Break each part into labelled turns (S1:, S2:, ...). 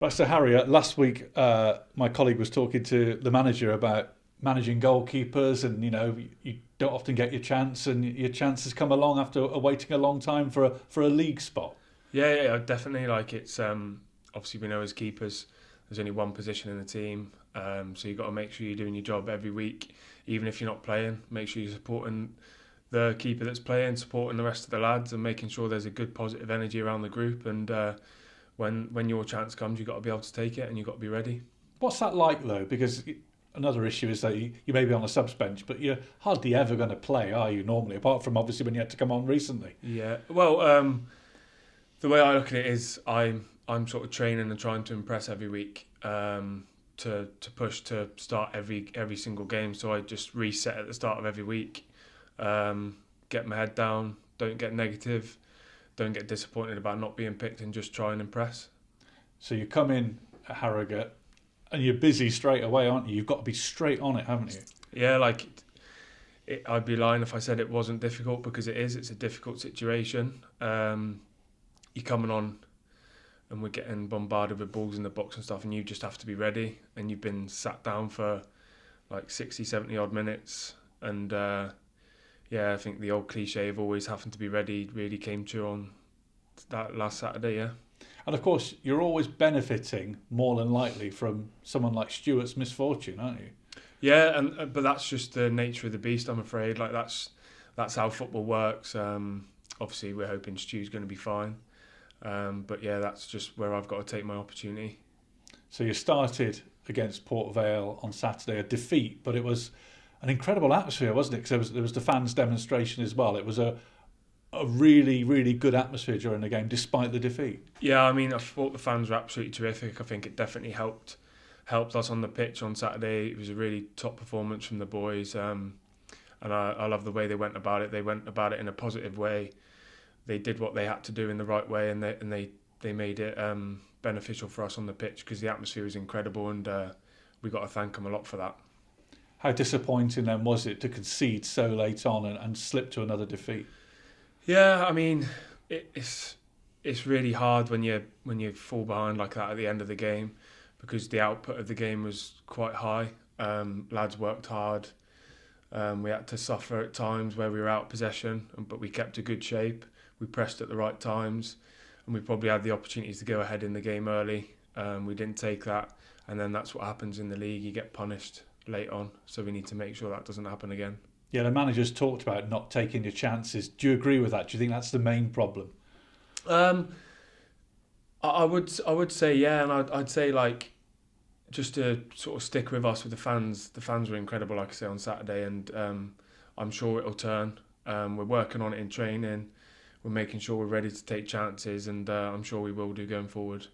S1: Right, so Harry, last week my colleague was talking to the manager about managing goalkeepers, and you don't often get your chance, and your chances come along after waiting a long time for a league spot.
S2: Yeah, definitely. Like it's obviously we know as keepers, there's only one position in the team, so you got to make sure you're doing your job every week, even if you're not playing. Make sure you're supporting the keeper that's playing, supporting the rest of the lads, and making sure there's a good positive energy around the group. And when your chance comes, you got to be able to take it, and you got to be ready.
S1: What's that like though? Because another issue is that you may be on a subs bench, but you're hardly ever going to play, are you? Normally, apart from obviously when you had to come on recently.
S2: Yeah. Well, the way I look at it is I'm sort of training and trying to impress every week. To push to start every single game. So I just reset at the start of every week, get my head down, don't get negative, don't get disappointed about not being picked, and just try and impress.
S1: So you come in at Harrogate, and you're busy straight away, aren't you? You've got to be straight on it, haven't you?
S2: Yeah, like I'd be lying if I said it wasn't difficult, because it is. It's a difficult situation. You're coming on and we're getting bombarded with balls in the box and stuff, and you just have to be ready, and you've been sat down for like 60, 70 odd minutes, and I think the old cliche of always having to be ready really came true on that last Saturday. Yeah.
S1: And of course, you're always benefiting more than likely from someone like Stuart's misfortune, aren't you?
S2: Yeah, and but that's just the nature of the beast, I'm afraid. Like that's how football works. Obviously we're hoping Stu's going to be fine. But yeah, that's just where I've got to take my opportunity.
S1: So you started against Port Vale on Saturday, a defeat, but it was an incredible atmosphere, wasn't it? Because there was the fans' demonstration as well. It was a really, really good atmosphere during the game, despite the defeat.
S2: Yeah, I mean, I thought the fans were absolutely terrific. I think it definitely helped us on the pitch on Saturday. It was a really top performance from the boys, and I love the way they went about it. They went about it in a positive way. They did what they had to do in the right way, and they made it beneficial for us on the pitch, because the atmosphere was incredible, and we got to thank them a lot for that.
S1: How disappointing then was it to concede so late on and slip to another defeat?
S2: Yeah, I mean, it's really hard when you fall behind like that at the end of the game, because the output of the game was quite high. Lads worked hard. We had to suffer at times where we were out of possession, but we kept a good shape. We pressed at the right times, and we probably had the opportunities to go ahead in the game early. We didn't take that, and then that's what happens in the league. You get punished late on, so we need to make sure that doesn't happen again.
S1: Yeah, the managers talked about not taking your chances. Do you agree with that? Do you think that's the main problem?
S2: I would say yeah, and I'd say like just to sort of stick with us with the fans. The fans were incredible, like I say, on Saturday, and I'm sure it'll turn. We're working on it in training. We're making sure we're ready to take chances, and I'm sure we will do going forward.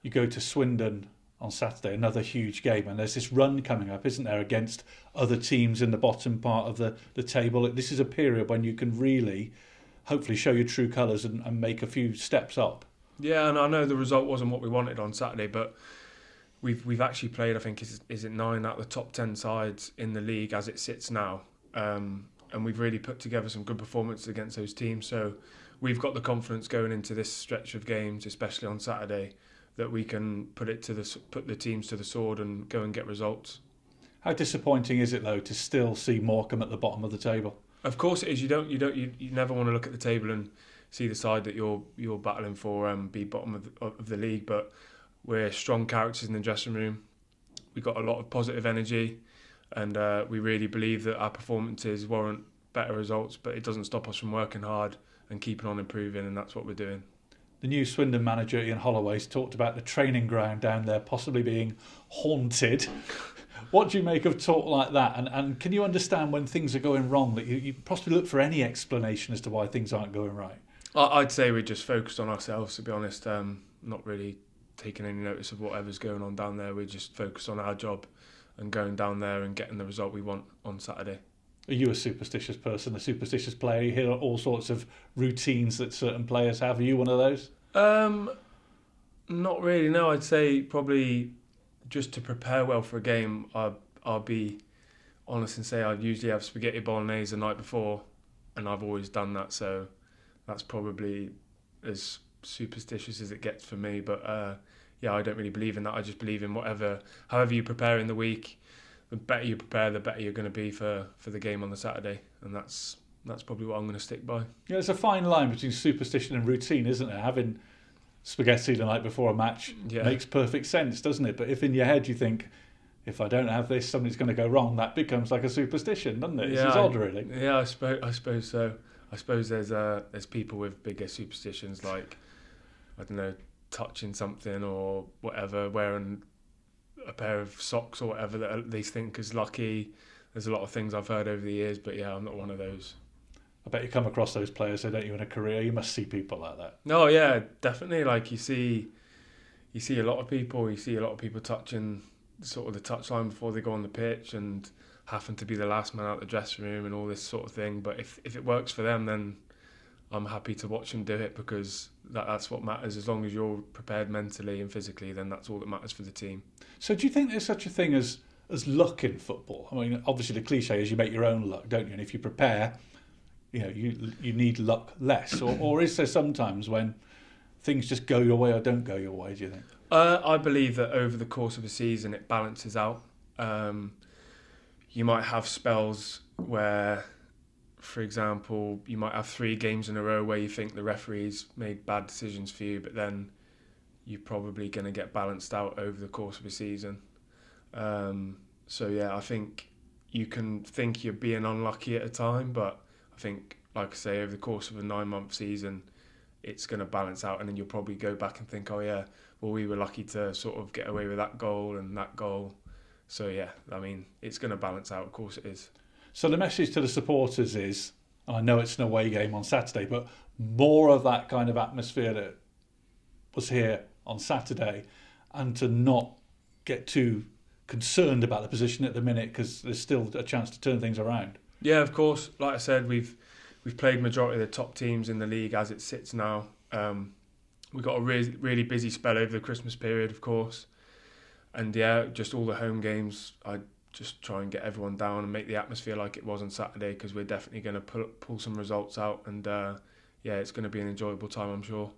S1: You go to Swindon on Saturday, another huge game, and there's this run coming up, isn't there, against other teams in the bottom part of the table. This is a period when you can really, hopefully, show your true colours and make a few steps up.
S2: Yeah, and I know the result wasn't what we wanted on Saturday, but we've actually played, I think, is it 9 out of the top 10 sides in the league as it sits now. And we've really put together some good performances against those teams. So we've got the confidence going into this stretch of games, especially on Saturday, that we can put the teams to the sword and go and get results.
S1: How disappointing is it though to still see Morecambe at the bottom of the table?
S2: Of course it is. You never want to look at the table and see the side that you're battling for be bottom of the league. But we're strong characters in the dressing room. We've got a lot of positive energy. And we really believe that our performances warrant better results, but it doesn't stop us from working hard and keeping on improving, and that's what we're doing.
S1: The new Swindon manager, Ian Holloway's talked about the training ground down there possibly being haunted. What do you make of talk like that? And can you understand when things are going wrong, that you possibly look for any explanation as to why things aren't going right?
S2: I'd say we're just focused on ourselves, to be honest, not really taking any notice of whatever's going on down there. We're just focused on our job and going down there and getting the result we want on Saturday.
S1: Are you a superstitious person, a superstitious player? You hear all sorts of routines that certain players have. Are you one of those?
S2: Not really, no. I'd say probably just to prepare well for a game, I'll be honest and say I'd usually have spaghetti bolognese the night before, and I've always done that, so that's probably as superstitious as it gets for me. But yeah, I don't really believe in that. I just believe in however you prepare in the week, the better you prepare, the better you're going to be for the game on the Saturday, and that's probably what I'm going to stick by.
S1: Yeah, there's a fine line between superstition and routine, isn't there? Having spaghetti the night before a match makes perfect sense, doesn't it? But if in your head you think, if I don't have this, something's going to go wrong, that becomes like a superstition, doesn't it? It's odd, really.
S2: Yeah, I suppose so. I suppose there's people with bigger superstitions, like, I don't know, touching something or whatever, wearing a pair of socks or whatever that they think is lucky. There's a lot of things I've heard over the years, but yeah, I'm not one of those.
S1: I bet you come across those players, don't you, in a career? You must see people like that.
S2: No, yeah, definitely. Like you see a lot of people. You see a lot of people touching sort of the touchline before they go on the pitch and having to be the last man out the dressing room and all this sort of thing. But if it works for them, then I'm happy to watch them do it, because that's what matters. As long as you're prepared mentally and physically, then that's all that matters for the team.
S1: So do you think there's such a thing as luck in football? I mean, obviously the cliche is you make your own luck, don't you? And if you prepare, you need luck less. Or is there sometimes when things just go your way or don't go your way, do you think?
S2: I believe that over the course of a season it balances out. You might have spells where, for example, you might have 3 games in a row where you think the referees made bad decisions for you, but then you're probably going to get balanced out over the course of a season. So yeah, I think you can think you're being unlucky at a time, but I think, like I say, over the course of a 9-month season, it's going to balance out, and then you'll probably go back and think, oh yeah, well, we were lucky to sort of get away with that goal and that goal. So yeah, I mean, it's going to balance out, of course it is.
S1: So the message to the supporters is, I know it's an away game on Saturday, but more of that kind of atmosphere that was here on Saturday, and to not get too concerned about the position at the minute, because there's still a chance to turn things around.
S2: Yeah, of course. Like I said, we've played majority of the top teams in the league as it sits now. We've got a really busy spell over the Christmas period, of course. And yeah, just all the home games, I just try and get everyone down and make the atmosphere like it was on Saturday, because we're definitely going to pull some results out. And yeah, it's going to be an enjoyable time, I'm sure.